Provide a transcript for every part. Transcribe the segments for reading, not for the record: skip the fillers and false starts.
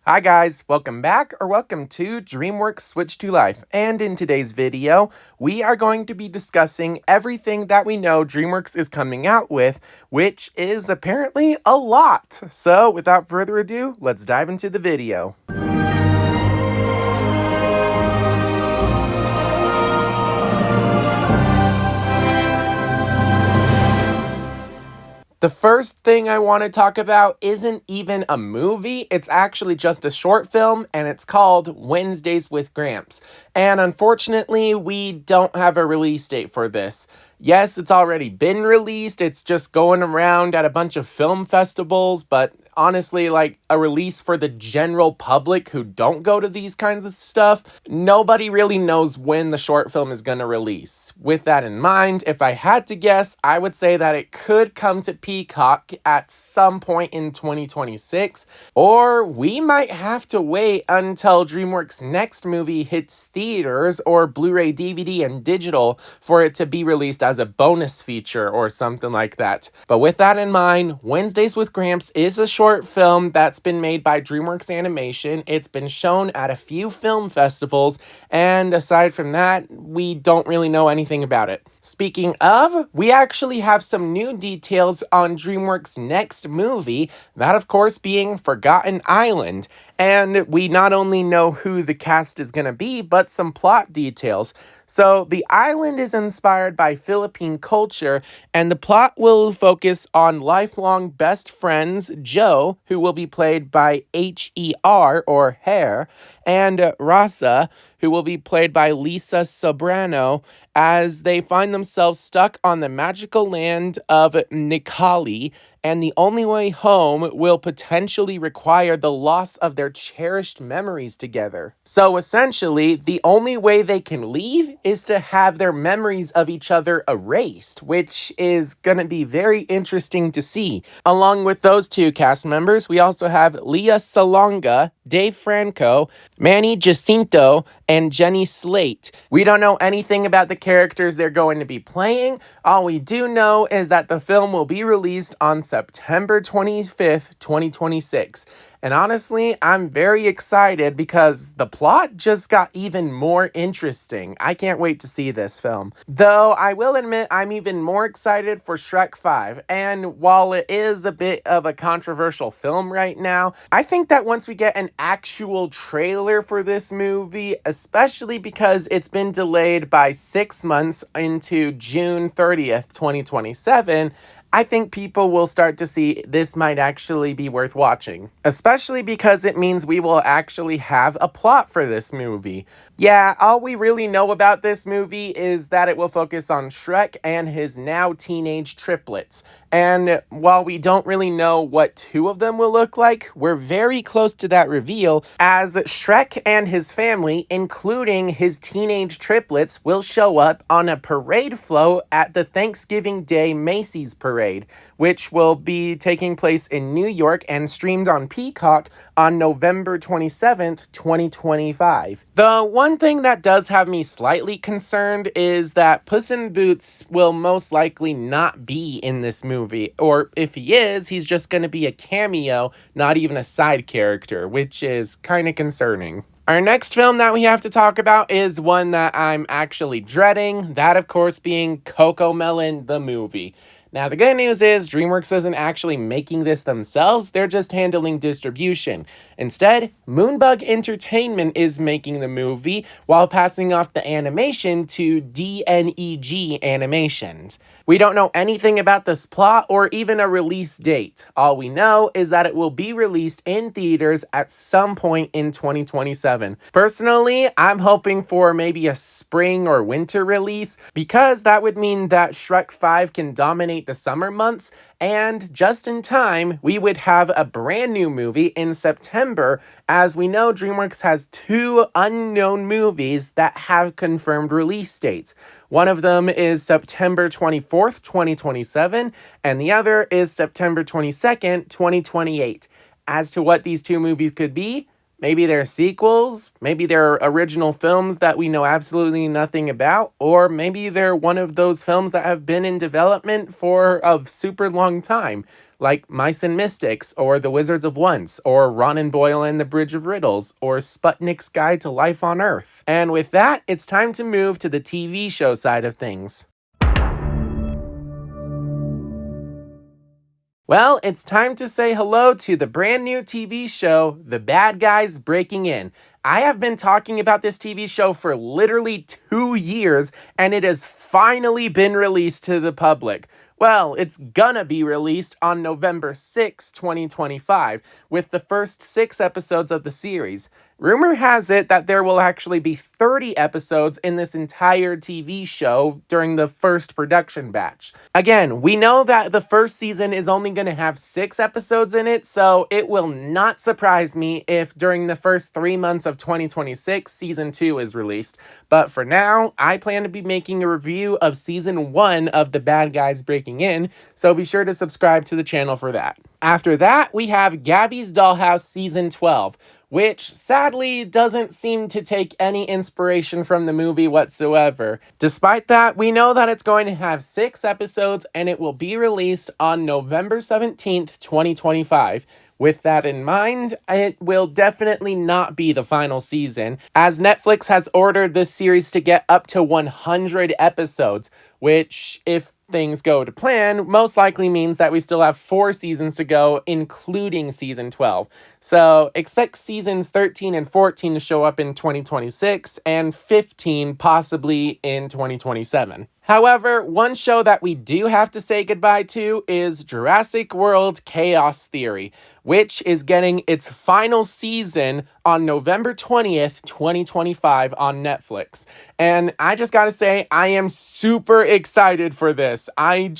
Hi guys, welcome back or welcome to Dreamworks Switch to Life. And in today's video, we are going to be discussing everything that we know Dreamworks is coming out with, which is apparently a lot. So without further ado, let's dive into the video. The first thing I want to talk about isn't even a movie, it's actually just a short film, and it's called Wednesdays with Gramps. And unfortunately, we don't have a release date for this. Yes, it's already been released, it's just going around at a bunch of film festivals, but honestly, like a release for the general public who don't go to these kinds of stuff, nobody really knows when the short film is going to release. With that in mind, if I had to guess, I would say that it could come to Peacock at some point in 2026, or we might have to wait until DreamWorks' next movie hits theaters or Blu-ray, DVD, and digital for it to be released as a bonus feature or something like that. But with that in mind, Wednesdays with Gramps is a short film that's been made by DreamWorks Animation. It's been shown at a few film festivals, and aside from that, we don't really know anything about it. Speaking of, we actually have some new details on DreamWorks' next movie, that of course being Forgotten Island. And we not only know who the cast is going to be, but some plot details. So the island is inspired by Philippine culture, and the plot will focus on lifelong best friends Joe, who will be played by H-E-R or Hair, and Rasa, who will be played by Lisa Sobrano, as they find themselves stuck on the magical land of Nikali, and the only way home will potentially require the loss of their cherished memories together. So essentially, the only way they can leave is to have their memories of each other erased, which is gonna be very interesting to see. Along with those two cast members, we also have Leah Salonga, Dave Franco, Manny Jacinto, and Jenny Slate. We don't know anything about the characters they're going to be playing. All we do know is that the film will be released on September 25th, 2026. And honestly, I'm very excited because the plot just got even more interesting. I can't wait to see this film. Though I will admit I'm even more excited for Shrek 5. And while it is a bit of a controversial film right now, I think that once we get an actual trailer for this movie, especially because it's been delayed by 6 months into June 30th, 2027, I think people will start to see this might actually be worth watching. Especially because it means we will actually have a plot for this movie. Yeah, all we really know about this movie is that it will focus on Shrek and his now teenage triplets. And while we don't really know what two of them will look like, we're very close to that reveal, as Shrek and his family, including his teenage triplets, will show up on a parade float at the Thanksgiving Day Macy's parade, which will be taking place in New York and streamed on Peacock on November 27th, 2025. The one thing that does have me slightly concerned is that Puss in Boots will most likely not be in this movie, or if he is, he's just going to be a cameo, not even a side character, which is kind of concerning. Our next film that we have to talk about is one that I'm actually dreading, that of course being Cocomelon the movie. Now, the good news is DreamWorks isn't actually making this themselves, they're just handling distribution. Instead, Moonbug Entertainment is making the movie while passing off the animation to DNEG Animations. We don't know anything about this plot or even a release date. All we know is that it will be released in theaters at some point in 2027. Personally, I'm hoping for maybe a spring or winter release, because that would mean that Shrek 5 can dominate the summer months, and just in time, we would have a brand new movie in September, as we know DreamWorks has 2 unknown movies that have confirmed release dates. One of them is September 24th, 2027, and the other is September 22nd, 2028. As to what these 2 movies could be, maybe they're sequels, maybe they're original films that we know absolutely nothing about, or maybe they're one of those films that have been in development for a super long time. like Mice and Mystics, or The Wizards of Once, or Ronan Boyle and the Bridge of Riddles, or Sputnik's Guide to Life on Earth. And with that, it's time to move to the TV show side of things. Well, it's time to say hello to the brand new TV show, The Bad Guys Breaking In. I have been talking about this TV show for literally 2 years, and it has finally been released to the public. Well, it's gonna be released on November 6, 2025, with the first 6 episodes of the series. Rumor has it that there will actually be 30 episodes in this entire TV show during the first production batch. Again, we know that the first season is only going to have 6 episodes in it, so it will not surprise me if during the first 3 months of 2026, season 2 is released. But for now, I plan to be making a review of season 1 of The Bad Guys Breaking In, so be sure to subscribe to the channel for that. After that, we have Gabby's Dollhouse season 12, which sadly doesn't seem to take any inspiration from the movie whatsoever. Despite that, we know that it's going to have 6 episodes and it will be released on November 17th, 2025. With that in mind, it will definitely not be the final season, as Netflix has ordered this series to get up to 100 episodes, which, if things go to plan, most likely means that we still have 4 seasons to go, including season 12. So expect seasons 13 and 14 to show up in 2026, and 15 possibly in 2027. However, one show that we do have to say goodbye to is Jurassic World Chaos Theory, which is getting its final season on November 20th, 2025 on Netflix. And I just gotta say, I am super excited for this. I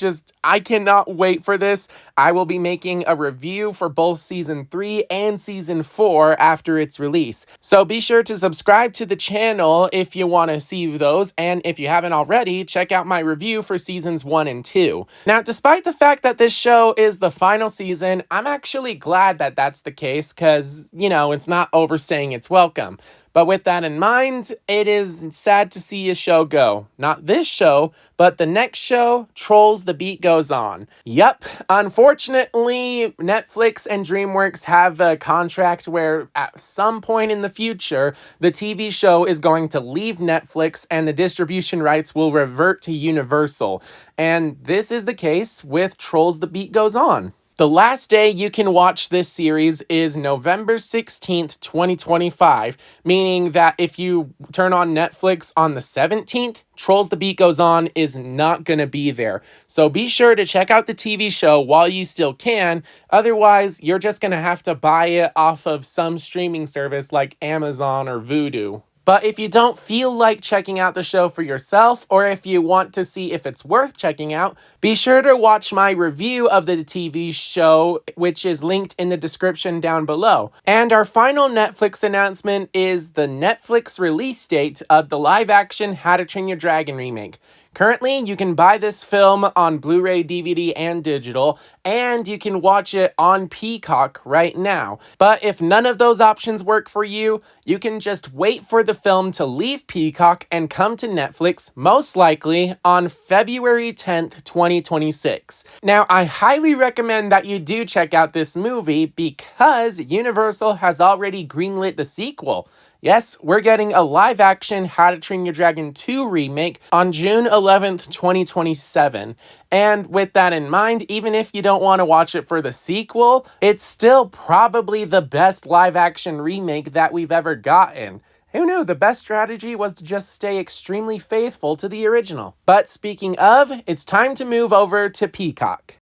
cannot wait for this. I will be making a review for both season 3 and season 4 after its release. So be sure to subscribe to the channel if you want to see those, and if you haven't already, check out my review for seasons 1 and 2. Now, despite the fact that this show is the final season, I'm actually glad that that's the case, because, it's not overstaying its welcome. But with that in mind, it is sad to see a show go. Not this show, but the next show, Trolls The Beat Goes On. Yup, unfortunately, Netflix and Dreamworks have a contract where at some point in the future, the TV show is going to leave Netflix and the distribution rights will revert to Universal. And this is the case with Trolls The Beat Goes On. The last day you can watch this series is November 16th, 2025, meaning that if you turn on Netflix on the 17th, Trolls The Beat Goes On is not going to be there. So be sure to check out the TV show while you still can. Otherwise, you're just going to have to buy it off of some streaming service like Amazon or Vudu. But if you don't feel like checking out the show for yourself, or if you want to see if it's worth checking out, be sure to watch my review of the TV show, which is linked in the description down below. And our final Netflix announcement is the Netflix release date of the live-action How to Train Your Dragon remake. Currently, you can buy this film on Blu-ray, DVD, and digital, and you can watch it on Peacock right now. But if none of those options work for you, you can just wait for the film to leave Peacock and come to Netflix, most likely on February 10th, 2026. Now, I highly recommend that you do check out this movie because Universal has already greenlit the sequel. Yes, we're getting a live-action How to Train Your Dragon 2 remake on June 11th, 2027. And with that in mind, even if you don't want to watch it for the sequel, it's still probably the best live-action remake that we've ever gotten. Who knew the best strategy was to just stay extremely faithful to the original? But speaking of, it's time to move over to Peacock.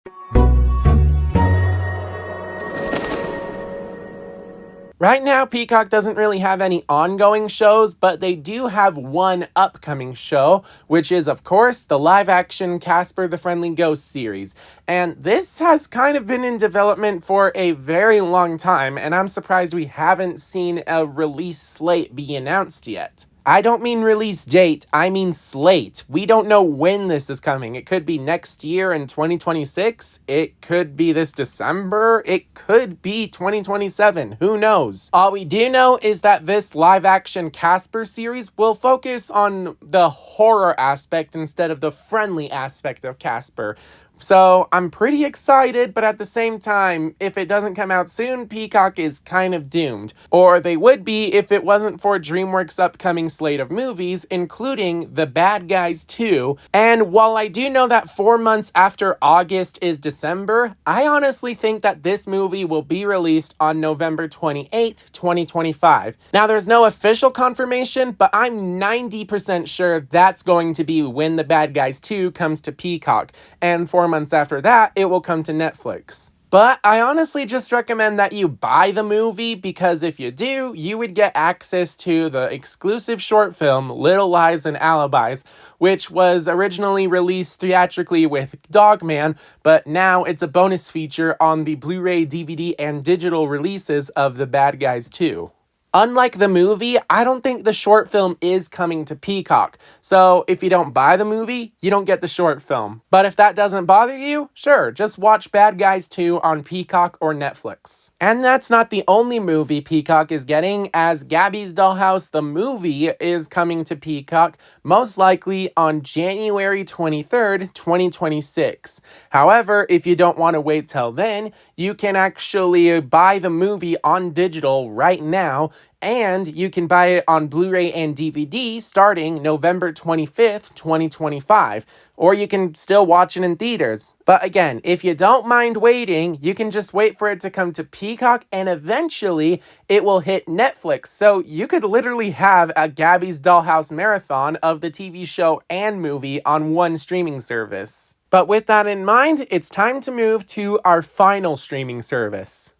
Right now, Peacock doesn't really have any ongoing shows, but they do have one upcoming show, which is, of course, the live-action Casper the Friendly Ghost series. And this has kind of been in development for a very long time, and I'm surprised we haven't seen a release slate be announced yet. I don't mean release date, I mean slate. We don't know when this is coming. It could be next year in 2026. It could be this December. It could be 2027. Who knows? All we do know is that this live-action Casper series will focus on the horror aspect instead of the friendly aspect of Casper, So I'm pretty excited, but at the same time, if it doesn't come out soon, Peacock is kind of doomed. Or they would be if it wasn't for Dreamworks' upcoming slate of movies, including The Bad Guys 2. And while I do know that 4 months after August is December, I honestly think that this movie will be released on November 28th, 2025. Now, there's no official confirmation, but I'm 90% sure that's going to be when The Bad Guys 2 comes to Peacock. And 4 months after that, it will come to Netflix. But I honestly just recommend that you buy the movie because if you do, you would get access to the exclusive short film Little Lies and Alibis, which was originally released theatrically with Dogman, but now it's a bonus feature on the Blu-ray, DVD, and digital releases of The Bad Guys 2. Unlike the movie, I don't think the short film is coming to Peacock. So if you don't buy the movie, you don't get the short film. But if that doesn't bother you, sure, just watch Bad Guys 2 on Peacock or Netflix. And that's not the only movie Peacock is getting, as Gabby's Dollhouse, the movie, is coming to Peacock, most likely on January 23rd, 2026. However, if you don't want to wait till then, you can actually buy the movie on digital right now, and you can buy it on Blu-ray and DVD starting November 25th, 2025. Or you can still watch it in theaters. But again, if you don't mind waiting, you can just wait for it to come to Peacock and eventually it will hit Netflix. So you could literally have a Gabby's Dollhouse marathon of the TV show and movie on one streaming service. But with that in mind, it's time to move to our final streaming service.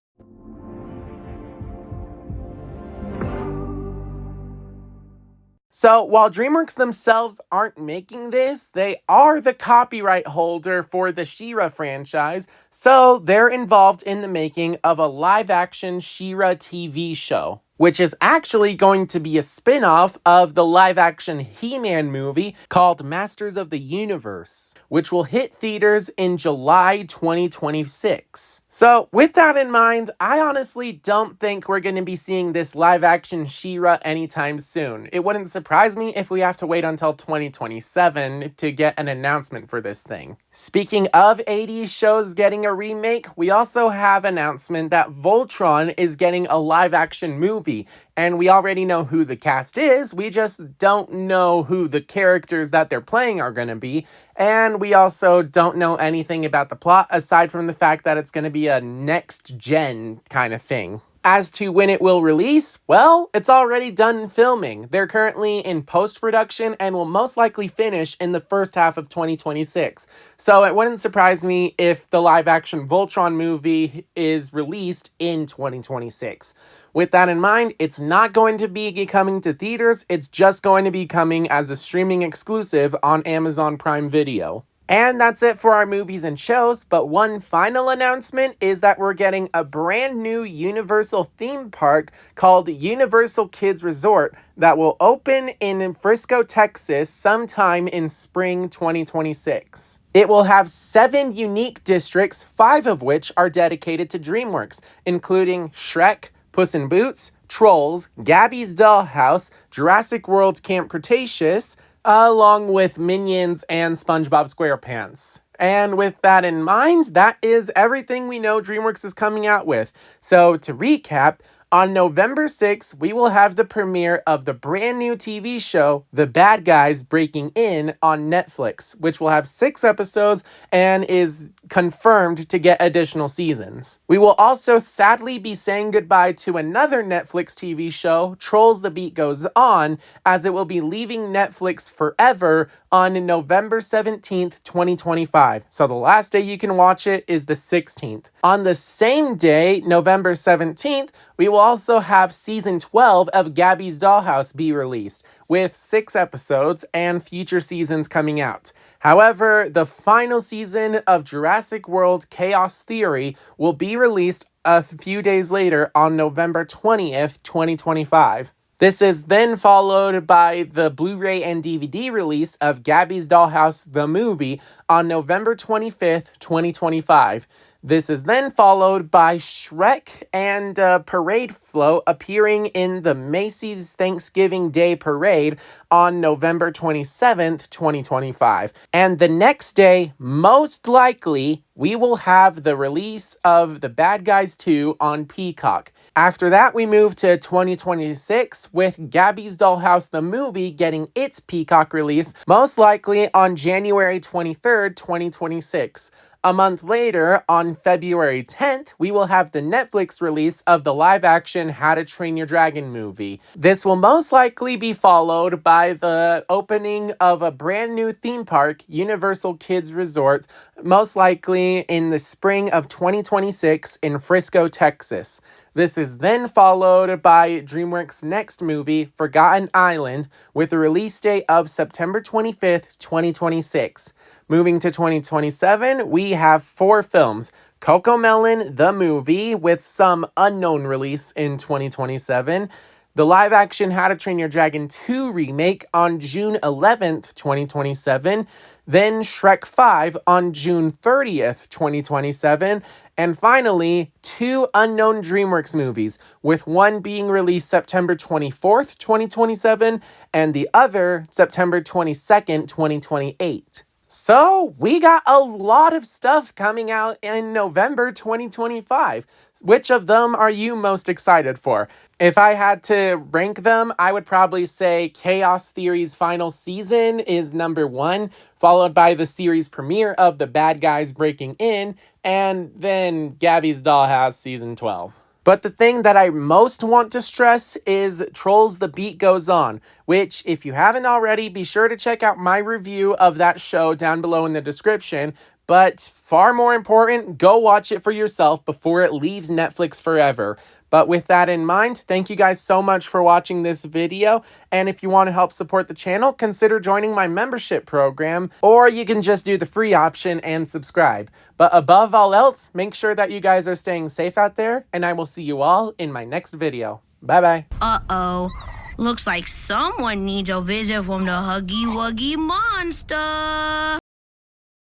So while Dreamworks themselves aren't making this, they are the copyright holder for the She-Ra franchise, so they're involved in the making of a live-action She-Ra TV show, which is actually going to be a spin-off of the live-action He-Man movie called Masters of the Universe, which will hit theaters in July 2026. So with that in mind, I honestly don't think we're going to be seeing this live-action She-Ra anytime soon. It wouldn't surprise me if we have to wait until 2027 to get an announcement for this thing. Speaking of 80s shows getting a remake, we also have announcement that Voltron is getting a live-action movie, and we already know who the cast is, we just don't know who the characters that they're playing are going to be, and we also don't know anything about the plot aside from the fact that it's going to be a next-gen kind of thing. As to when it will release, well, it's already done filming. They're currently in post-production and will most likely finish in the first half of 2026. So it wouldn't surprise me if the live-action Voltron movie is released in 2026. With that in mind, it's not going to be coming to theaters, it's just going to be coming as a streaming exclusive on Amazon Prime Video. And that's it for our movies and shows, but one final announcement is that we're getting a brand new Universal theme park called Universal Kids Resort that will open in Frisco, Texas sometime in spring 2026. It will have 7 unique districts, 5 of which are dedicated to Dreamworks, including Shrek, Puss in Boots, Trolls, Gabby's Dollhouse, Jurassic World Camp Cretaceous, along with Minions and SpongeBob SquarePants. And with that in mind, that is everything we know Dreamworks is coming out with. So to recap, on November 6th, we will have the premiere of the brand new TV show, The Bad Guys Breaking In on Netflix, which will have 6 episodes and is confirmed to get additional seasons. We will also sadly be saying goodbye to another Netflix TV show, Trolls The Beat Goes On, as it will be leaving Netflix forever on November 17th, 2025. So the last day you can watch it is the 16th. On the same day, November 17th, we will also have season 12 of Gabby's Dollhouse be released, with 6 episodes and future seasons coming out. However, the final season of Jurassic World Chaos Theory will be released a few days later on November 20th, 2025. This is then followed by the Blu-ray and DVD release of Gabby's Dollhouse, the movie, on November 25th, 2025. This is then followed by Shrek and a parade float appearing in the Macy's Thanksgiving Day Parade on November 27th, 2025. And the next day, most likely, we will have the release of The Bad Guys 2 on Peacock. After that, we move to 2026 with Gabby's Dollhouse the movie getting its Peacock release, most likely on January 23rd, 2026. A month later, on February 10th, we will have the Netflix release of the live-action How to Train Your Dragon movie. This will most likely be followed by the opening of a brand new theme park, Universal Kids Resort, most likely in the spring of 2026 in Frisco, Texas. This is then followed by Dreamworks' next movie, Forgotten Island, with a release date of September 25th, 2026. Moving to 2027, we have 4 films. Cocomelon, the movie, with some unknown release in 2027. The live-action How to Train Your Dragon 2 remake on June 11th, 2027. Then Shrek 5 on June 30th, 2027. And finally, 2 unknown Dreamworks movies, with one being released September 24th, 2027, and the other September 22nd, 2028. So, we got a lot of stuff coming out in November 2025. Which of them are you most excited for? If I had to rank them, I would probably say Chaos Theory's final season is number 1, followed by the series premiere of The Bad Guys Breaking In, and then Gabby's Dollhouse season 12. But the thing that I most want to stress is Trolls The Beat Goes On, which, if you haven't already, be sure to check out my review of that show down below in the description. But far more important, go watch it for yourself before it leaves Netflix forever. But with that in mind, thank you guys so much for watching this video. And if you want to help support the channel, consider joining my membership program, or you can just do the free option and subscribe. But above all else, make sure that you guys are staying safe out there, and I will see you all in my next video. Bye-bye. Uh-oh. Looks like someone needs a visit from the Huggy Wuggy Monster.